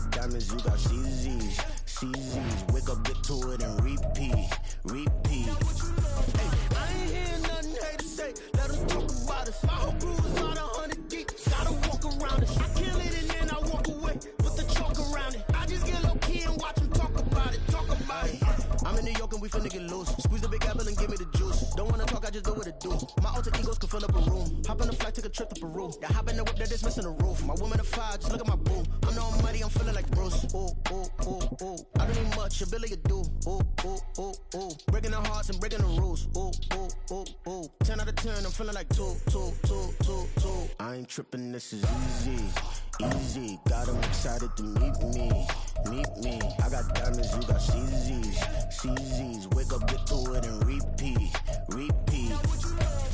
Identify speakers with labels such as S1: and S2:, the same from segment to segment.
S1: got diamonds, you got CZs. CZs, wake up, get to it, and repeat. Repeat. Hey, I ain't hear nothing haters say. Let them talk about us. My whole crew is on 100 deep. Gotta walk around us. I kill it and then I walk away. Put the chalk around it. I just get low key and watch them talk about it. Talk about it. I'm in New York and we finna get loose. Squeeze the big apple and give me the juice. Don't wanna talk, I just do what it do. My alter egos can fill up a room. Hop on a flight, take a trip to Peru. That hop in the whip that is missing the roof. My woman a fire, just look at my boo. I'm the almighty, I'm feeling like Bruce. Ooh, ooh, ooh, ooh. I don't need much, ability to do. Ooh, ooh, ooh, ooh. Breaking the hearts and breaking the rules. Ooh, ooh, ooh, ooh. 10 out of 10, I'm feeling like 2, 2, 2, 2, 2. I ain't tripping, this is easy. Easy, got them excited to meet me. Meet me. I got diamonds, you got CZs. CZs, wake up, get to it, and repeat. Repeat.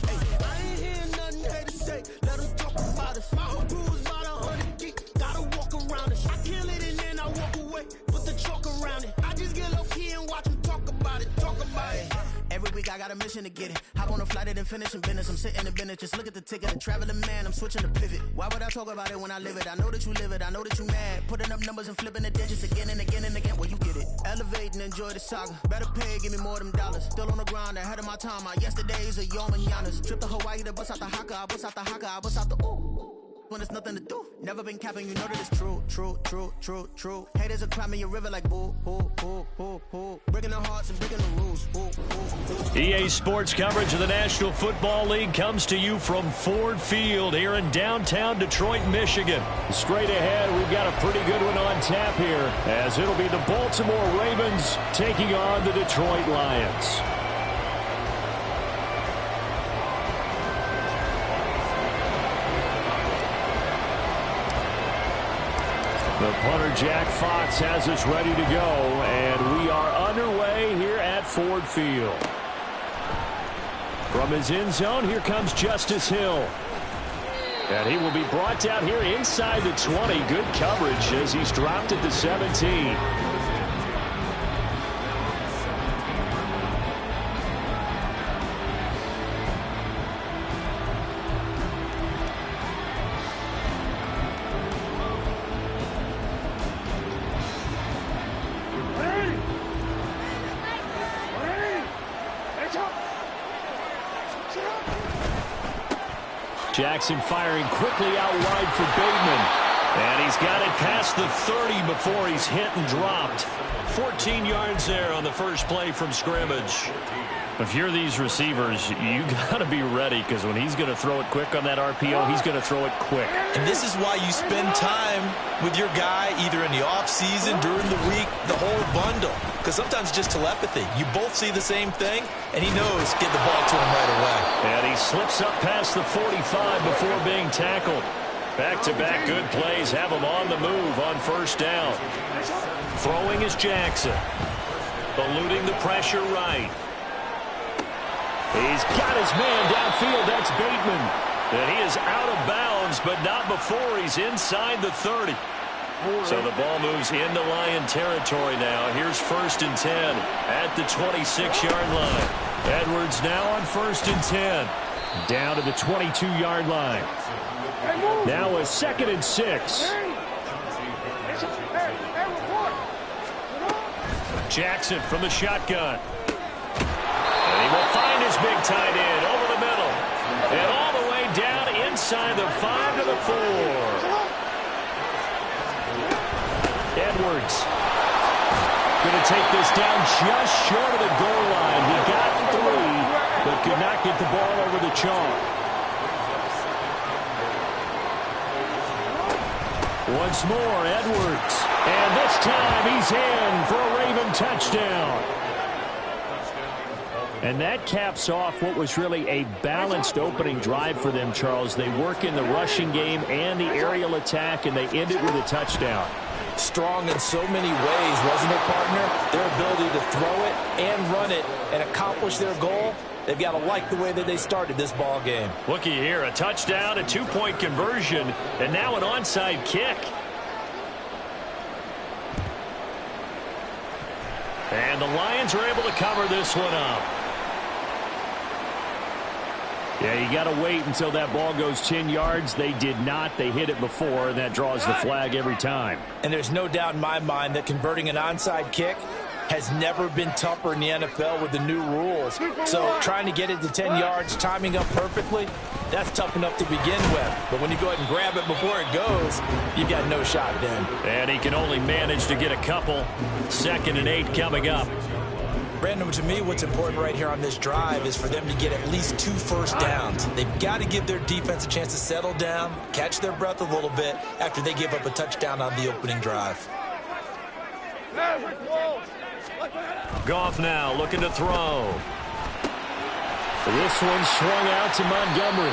S1: Hey, I ain't hear nothing haters say. Let them talk about us. My whole crew is about 100 deep. Gotta walk around us. I kill it and then I walk away. Put the chalk around it. I just get low key and watch them talk about it. Talk about it. Every week I got a mission to get it. Hop on a flight and finish in business. I'm sitting in business. Just look at the ticket. A traveling man, I'm switching to pivot. Why would I talk about it when I live it? I know that you live it. I know that you mad. Putting up numbers and flipping the digits again and again and again. Well, you get it. Elevate and enjoy the saga. Better pay, give me more of them dollars. Still on the grind, ahead of my time. My yesterdays are your mananas. Trip to Hawaii to bust out the haka. I bust out the haka. I bust out the ooh. When there's nothing to do. Never been capping, you know that it's true, true, true, true, true. Haters are climbing your river like boo, boo, boo, boo, boo. Breaking their hearts and breaking the rules. Ooh, ooh, ooh.
S2: EA Sports coverage of the National Football League comes to you from Ford Field here in downtown Detroit, Michigan. Straight ahead, we've got a pretty good one on tap here, as it'll be the Baltimore Ravens taking on the Detroit Lions. The punter, Jack Fox, has us ready to go, and we are underway here at Ford Field. From his end zone, here comes Justice Hill. And he will be brought down here inside the 20. Good coverage as he's dropped at the 17. Jackson firing quickly out wide for Bateman. And he's got it past the 30 before he's hit and dropped. 14 yards there on the first play from scrimmage. If you're these receivers, you got to be ready, because when he's going to throw it quick on that RPO, he's going to throw it quick.
S3: And this is why you spend time with your guy either in the offseason, during the week, the whole bundle. Because sometimes it's just telepathy. You both see the same thing, and he knows get the ball to him right away.
S2: And he slips up past the 45 before being tackled. Back-to-back good plays have him on the move on first down. Throwing is Jackson. Eluding the pressure right. He's got his man downfield. That's Bateman. And he is out of bounds, but not before he's inside the 30. So the ball moves into Lion territory now. Here's 1st and 10 at the 26-yard line. Edwards now on 1st and 10. Down to the 22-yard line. Now a 2nd and 6. Jackson from the shotgun. And he will find his big tight end over the middle. And all the way down inside the 5 to the 4. Edwards going to take this down just short of the goal line. He got 3, but could not get the ball over the chalk. Once more, Edwards. And this time he's in for a Raven touchdown. And that caps off what was really a balanced opening drive for them, Charles. They work in the rushing game and the aerial attack, and they end it with a touchdown.
S3: Strong in so many ways, wasn't it, partner? Their ability to throw it and run it and accomplish their goal. They've got to like the way that they started this ball game.
S2: Looky here, a touchdown, a 2-point conversion, and now an onside kick. And the Lions are able to cover this one up. Yeah, you got to wait until that ball goes 10 yards. They did not. They hit it before, and that draws the flag every time.
S3: And there's no doubt in my mind that converting an onside kick has never been tougher in the NFL with the new rules. So trying to get it to 10 yards, timing up perfectly, that's tough enough to begin with. But when you go ahead and grab it before it goes, you've got no shot then.
S2: And he can only manage to get a couple. 2nd and 8 coming up.
S3: Brandon, to me, what's important right here on this drive is for them to get at least 2 first downs. They've got to give their defense a chance to settle down, catch their breath a little bit after they give up a touchdown on the opening drive.
S2: Goff now looking to throw. This one swung out to Montgomery.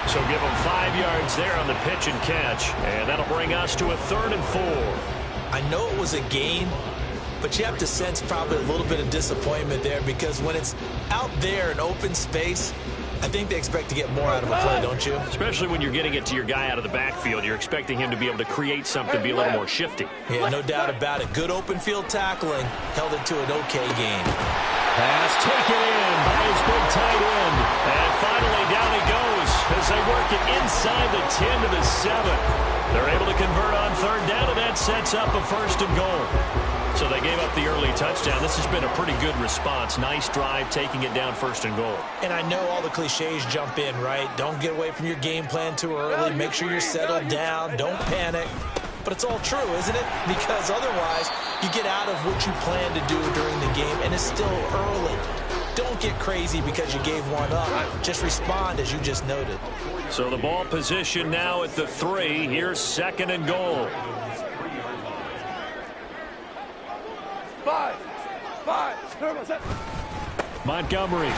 S2: So give him 5 yards there on the pitch and catch. And that'll bring us to a 3rd and 4.
S3: I know it was a gain, but you have to sense probably a little bit of disappointment there because when it's out there in open space, I think they expect to get more out of a play, don't you?
S2: Especially when you're getting it to your guy out of the backfield. You're expecting him to be able to create something, be a little more shifty.
S3: Yeah, no doubt about it. Good open field tackling held it to an okay gain.
S2: Pass taken in by his big tight end. And finally down he goes as they work it inside the 10 to the 7. They're able to convert on 3rd down, and that sets up a 1st and goal. So they gave up the early touchdown. This has been a pretty good response. Nice drive, taking it down 1st and goal.
S3: And I know all the cliches jump in, right? Don't get away from your game plan too early. Make sure you're settled down. Don't panic. But it's all true, isn't it? Because otherwise, you get out of what you plan to do during the game, and it's still early. Don't get crazy because you gave one up. Just respond as you just noted.
S2: So the ball position now at the 3. Here's 2nd and goal.
S1: 5.
S2: Montgomery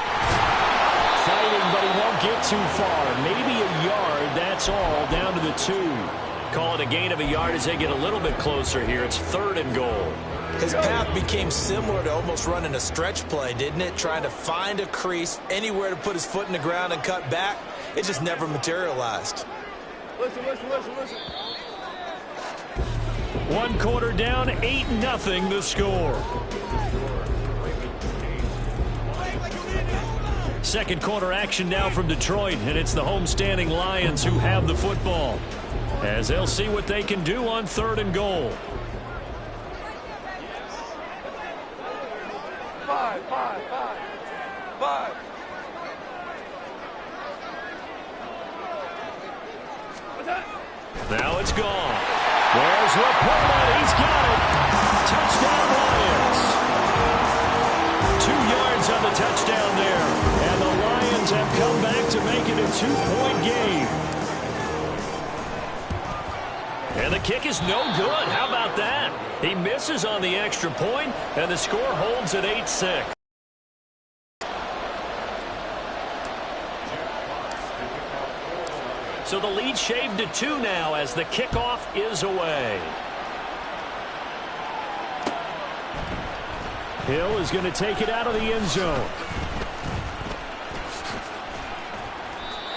S2: fighting, but he won't get too far. Maybe a yard, that's all, down to the 2. Call it a gain of a yard as they get a little bit closer here. It's 3rd and goal.
S3: His path became similar to almost running a stretch play, didn't it? Trying to find a crease, anywhere to put his foot in the ground and cut back. It just never materialized.
S1: Listen.
S2: 1 quarter down, 8-0 the score. 2nd quarter action now from Detroit, and it's the homestanding Lions who have the football, as they'll see what they can do on 3rd and goal.
S1: 5.
S2: Now it's gone. There's Laporta. He's got it. Touchdown Lions. 2 yards on the touchdown there. And the Lions have come back to make it a 2-point game. And the kick is no good. How about that? He misses on the extra point, and the score holds at 8-6. So the lead shaved to 2 now as the kickoff is away. Hill is going to take it out of the end zone.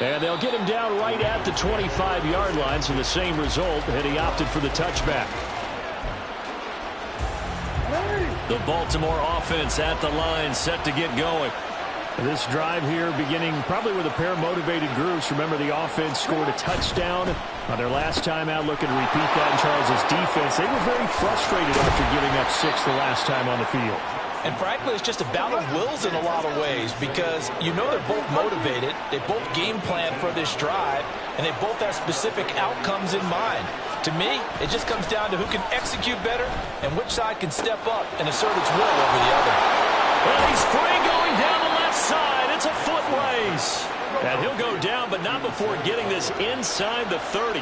S2: And they'll get him down right at the 25-yard line, so the same result, and he opted for the touchback. The Baltimore offense at the line, set to get going. This drive here beginning probably with a pair of motivated groups. Remember, the offense scored a touchdown on their last time out, looking to repeat that in Charles' defense. They were very frustrated after giving up 6 the last time on the field.
S3: And frankly, it's just a battle of wills in a lot of ways because you know they're both motivated. They both game plan for this drive, and they both have specific outcomes in mind. To me, it just comes down to who can execute better and which side can step up and assert its will over the other.
S2: Well, he's free going down the left side. It's a foot race. And he'll go down, but not before getting this inside the 30.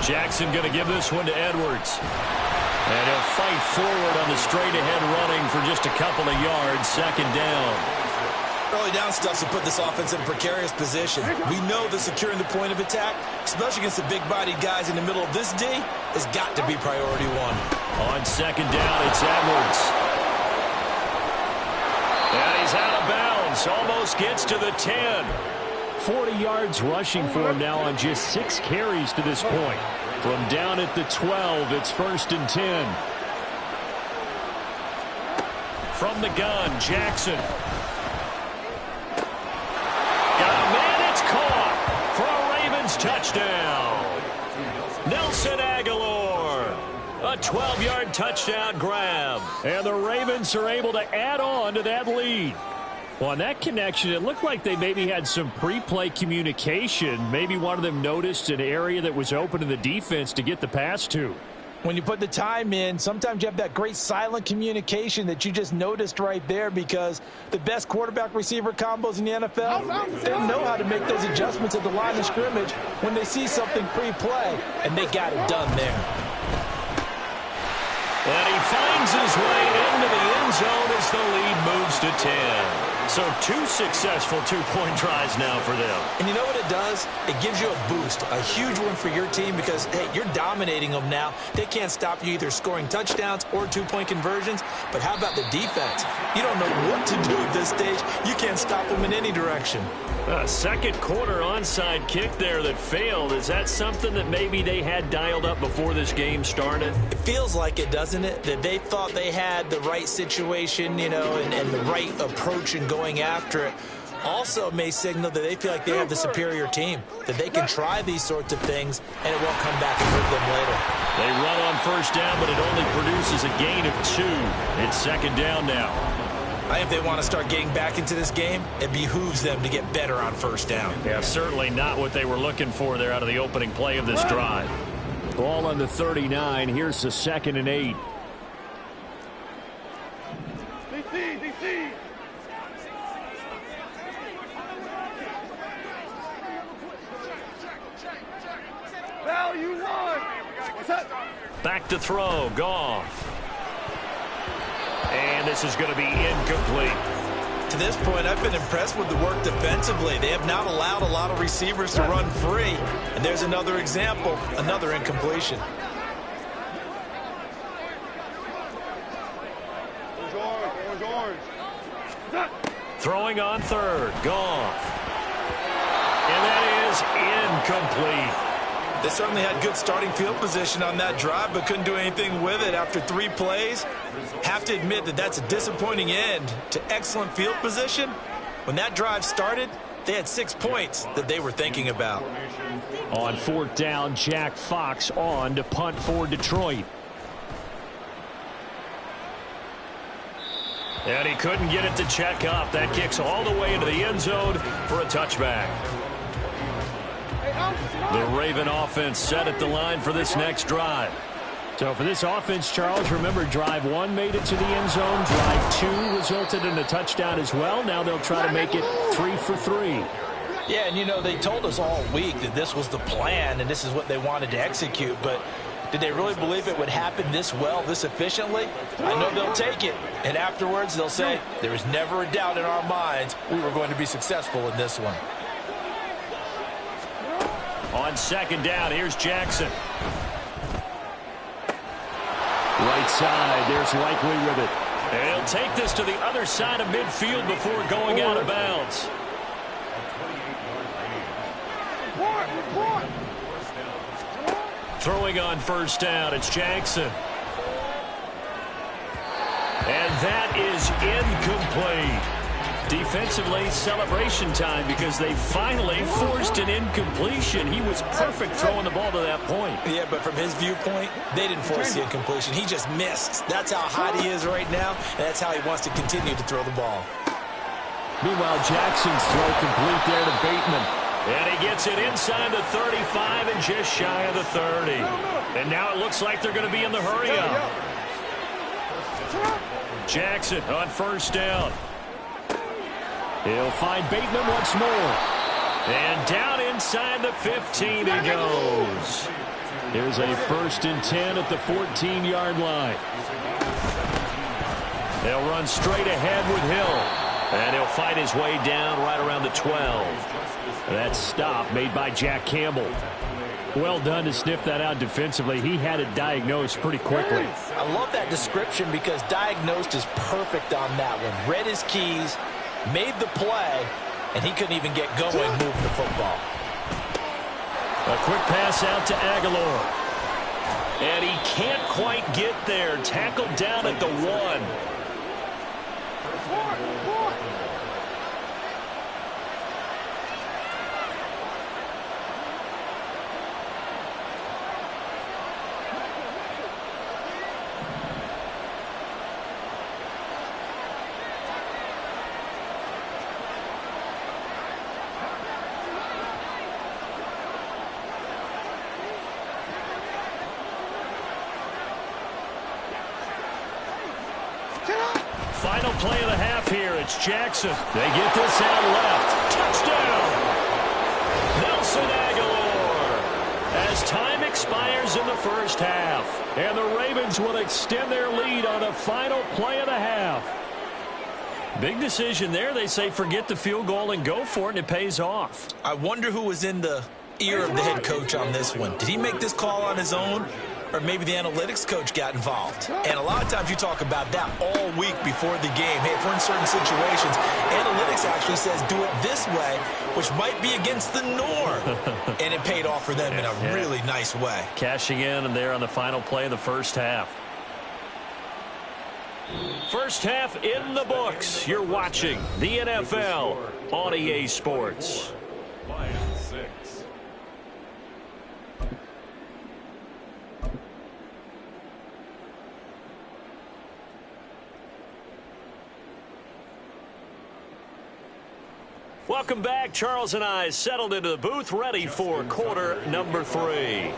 S2: Jackson going to give this one to Edwards. And he'll fight forward on the straight-ahead running for just a couple of yards. 2nd down.
S3: Early down stuff to put this offense in a precarious position. We know that securing the point of attack, especially against the big-bodied guys in the middle of this D, has got to be priority 1.
S2: On 2nd down, it's Edwards. And he's out of bounds. Almost gets to the 10. 40 yards rushing for him now on just 6 carries to this point. From down at the 12, it's 1st and 10. From the gun, Jackson. Nelson Aguilar. A 12-yard touchdown grab. And the Ravens are able to add on to that lead. Well, on that connection, it looked like they maybe had some pre-play communication. Maybe one of them noticed an area that was open to the defense to get the pass to.
S3: When you put the time in, sometimes you have that great silent communication that you just noticed right there, because the best quarterback-receiver combos in the NFL, they know how to make those adjustments at the line of scrimmage when they see something pre-play, and they got it done there.
S2: And he finds his way into the end zone as the lead moves to 10. So 2 successful two-point tries now for them.
S3: And you know what it does? It gives you a boost, a huge one for your team, because, hey, you're dominating them now. They can't stop you either scoring touchdowns or two-point conversions. But how about the defense? You don't know what to do at this stage. You can't stop them in any direction.
S2: A second quarter onside kick there that failed. Is that something that maybe they had dialed up before this game started?
S3: It feels like it, doesn't it? That they thought they had the right situation, you know, and the right approach in going after it. Also may signal that they feel like they have the superior team, that they can try these sorts of things and it won't come back and hurt them later.
S2: They run on first down, but it only produces a gain of 2. It's second down now.
S3: I think if they want to start getting back into this game, it behooves them to get better on first down.
S2: Yeah, certainly not what they were looking for there out of the opening play of this drive. Ball on the 39. Here's the 2nd and 8. Back to throw, Goff. And this is going to be incomplete.
S3: To this point, I've been impressed with the work defensively. They have not allowed a lot of receivers to run free. And there's another example, another incompletion.
S2: Throwing on third, Goff. And that is incomplete.
S3: They certainly had good starting field position on that drive, but couldn't do anything with it after 3 plays. Have to admit that that's a disappointing end to excellent field position. When that drive started, they had 6 points that they were thinking about.
S2: On 4th down, Jack Fox on to punt for Detroit. And he couldn't get it to check up. That kicks all the way into the end zone for a touchback. The Raven offense set at the line for this next drive. So for this offense, Charles, remember drive 1 made it to the end zone. Drive 2 resulted in a touchdown as well. Now they'll try to make it 3 for 3.
S3: Yeah, and you know, they told us all week that this was the plan and this is what they wanted to execute, but did they really believe it would happen this well, this efficiently? I know they'll take it, and afterwards they'll say, there was never a doubt in our minds we were going to be successful in this one.
S2: On 2nd down, here's Jackson. Right side, there's Likely with it. And he'll take this to the other side of midfield before going out of bounds. Throwing on first down, it's Jackson. And that is incomplete. Defensively, celebration time because they finally forced an incompletion. He was perfect throwing the ball to that point.
S3: Yeah, but from his viewpoint, they didn't force the incompletion. He just missed. That's how hot he is right now, and that's how he wants to continue to throw the ball.
S2: Meanwhile, Jackson's throw complete there to Bateman. And he gets it inside the 35 and just shy of the 30. And now it looks like they're going to be in the hurry-up. Jackson on first down. He'll find Bateman once more. And down inside the 15 he goes. Here's a 1st and 10 at the 14-yard line. They'll run straight ahead with Hill. And he'll fight his way down right around the 12. That stop made by Jack Campbell. Well done to sniff that out defensively. He had it diagnosed pretty quickly.
S3: I love that description because diagnosed is perfect on that one. Read his keys, made the play, and he couldn't even get going moving the football.
S2: A quick pass out to Aguilar. And he can't quite get there. Tackled down at the 1. final play of the half here. It's Jackson. They get this out left. Touchdown! Nelson Aguilar. As time expires in the first half. And the Ravens will extend their lead on the final play of the half. Big decision there. They say forget the field goal and go for it, and it pays off.
S3: I wonder who was in the ear of the head coach on this one. Did he make this call on his own? Or maybe the analytics coach got involved. And a lot of times you talk about that all week before the game. Hey, if we're in certain situations, analytics actually says do it this way, which might be against the norm. And it paid off for them in a really nice way. Cashing in and there on the final play of the first half.
S2: First half in the books. You're watching the NFL on EA Sports.
S4: Lions 6.
S2: Welcome back. Charles and I settled into the booth, ready for quarter number 3.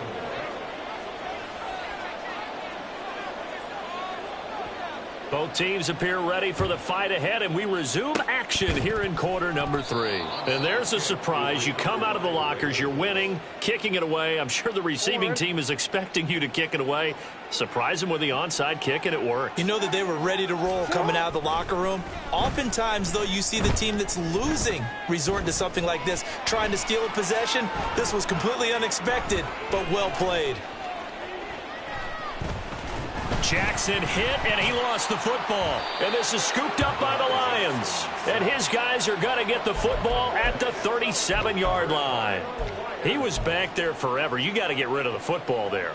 S2: Both teams appear ready for the fight ahead, and we resume action here in quarter number 3. And there's a surprise. You come out of the lockers, you're winning, kicking it away. I'm sure the receiving team is expecting you to kick it away. Surprise them with the onside kick, and it worked.
S3: You know that they were ready to roll coming out of the locker room. Oftentimes, though, you see the team that's losing resort to something like this, trying to steal a possession. This was completely unexpected, but well played.
S2: Jackson hit, and he lost the football. And this is scooped up by the Lions. And his guys are going to get the football at the 37-yard line. He was back there forever. You got to get rid of the football there.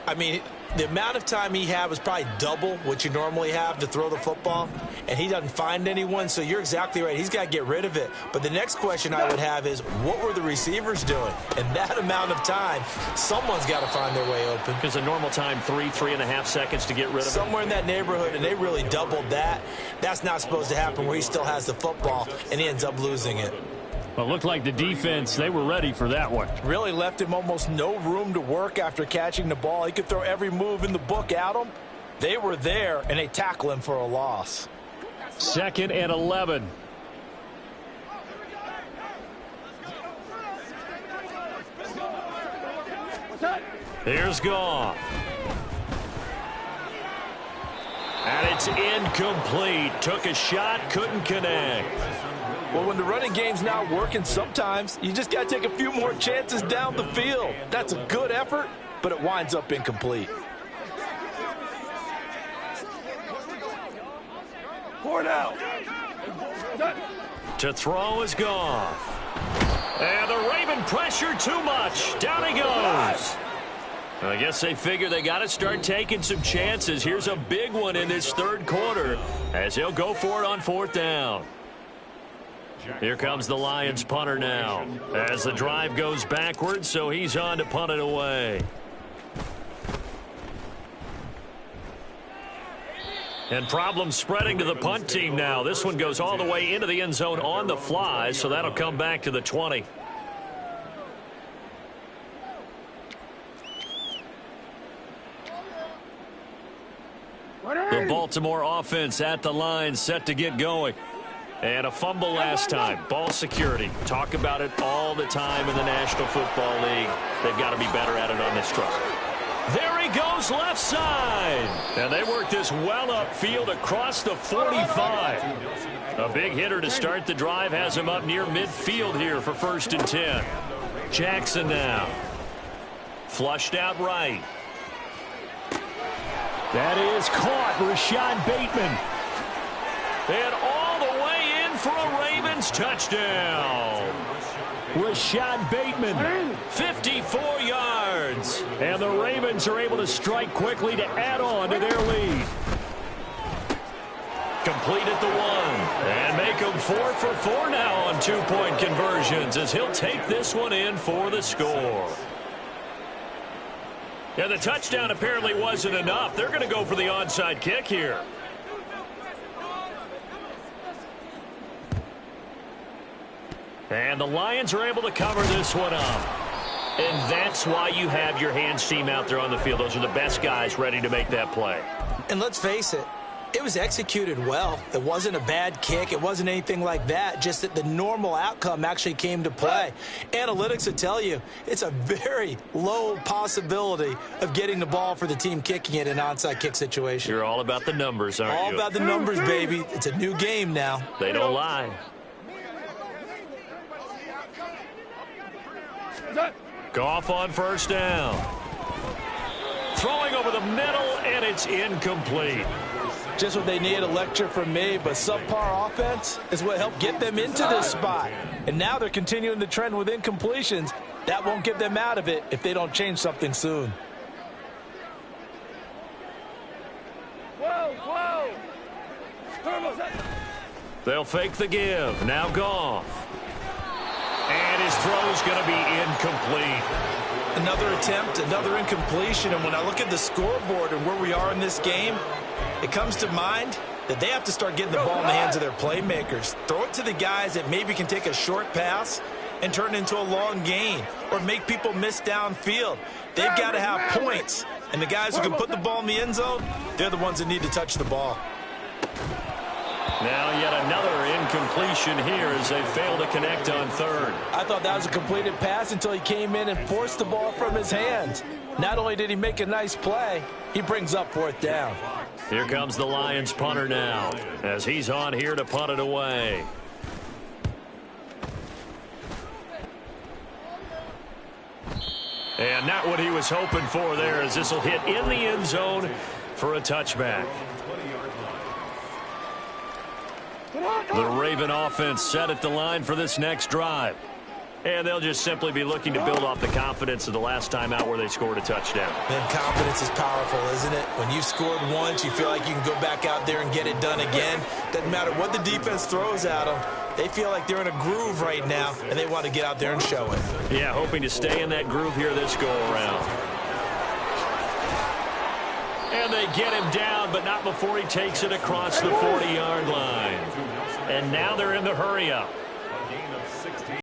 S3: I mean, the amount of time he had was probably double what you normally have to throw the football, and he doesn't find anyone, so you're exactly right. He's got to get rid of it. But the next question I would have is, what were the receivers doing? In that amount of time, someone's got to find their way open.
S2: Because a normal time, 3.5 seconds to get rid of it.
S3: Somewhere in that neighborhood, and they really doubled that. That's not supposed to happen where he still has the football, and he ends up losing it.
S2: Well, it looked like the defense, they were ready for that one.
S3: Really left him almost no room to work after catching the ball. He could throw every move in the book at him. They were there, and they tackle him for a loss.
S2: 2nd and 11. Here's Goff. And it's incomplete. Took a shot, couldn't connect.
S3: Well, when the running game's not working, sometimes you just got to take a few more chances down the field. That's a good effort, but it winds up incomplete.
S4: Four now.
S2: To throw is Goff. And the Raven pressure too much. Down he goes. I guess they figure they got to start taking some chances. Here's a big one in this third quarter as he'll go for it on 4th down. Here comes the Lions punter now as the drive goes backwards, so he's on to punt it away. And problems spreading to the punt team now. This one goes all the way into the end zone on the fly, so that'll come back to the 20. The Baltimore offense at the line, set to get going. And a fumble last time. Ball security. Talk about it all the time in the National Football League. They've got to be better at it on this drive. There he goes, left side. And they work this well upfield across the 45. A big hitter to start the drive has him up near midfield here for 1st and 10. Jackson now. Flushed out right. That is caught. Rashad Bateman. And all the way in for a Ravens touchdown. Rashad Bateman, 54 yards. And the Ravens are able to strike quickly to add on to their lead. Complete at the 1. And make him 4 for 4 now on 2-point conversions as he'll take this one in for the score. And the touchdown apparently wasn't enough. They're going to go for the onside kick here. And the Lions are able to cover this one up. And that's why you have your hands team out there on the field. Those are the best guys ready to make that play.
S3: And let's face it, It was executed well. It wasn't a bad kick. It wasn't anything like that, just that the normal outcome actually came to play. Analytics will tell you it's a very low possibility of getting the ball for the team kicking it in an onside kick situation.
S2: You're all about the numbers, aren't you?
S3: All about the numbers, baby. It's a new game now.
S2: They don't lie. Goff on first down. Throwing over the middle, and it's incomplete.
S3: Just what they need, a lecture from me, but subpar offense is what helped get them into this spot. And now they're continuing the trend with incompletions. That won't get them out of it if they don't change something soon.
S2: They'll fake the give. Now Goff. And his throw's going to be incomplete.
S3: Another attempt, another incompletion. And when I look at the scoreboard and where we are in this game, it comes to mind that they have to start getting the ball in the hands of their playmakers. Throw it to the guys that maybe can take a short pass and turn it into a long gain or make people miss downfield. They've got to have points. And the guys who can put the ball in the end zone, they're the ones that need to touch the ball.
S2: Now yet another incompletion here as they fail to connect on third.
S3: I thought that was a completed pass until he came in and forced the ball from his hands. Not only did he make a nice play, he brings up fourth down.
S2: Here comes the Lions punter now as he's on here to punt it away. And not what he was hoping for there, as this will hit in the end zone for a touchback. The Raven offense set at the line for this next drive. And they'll just simply be looking to build off the confidence of the last time out where they scored a touchdown.
S3: Man, confidence is powerful, isn't it? When you scored once, you feel like you can go back out there and get it done again. Doesn't matter what the defense throws at them. They feel like they're in a groove right now, and they want to get out there and show it.
S2: Yeah, hoping to stay in that groove here this go-around. And they get him down, but not before he takes it across the 40-yard line. And now they're in the hurry-up.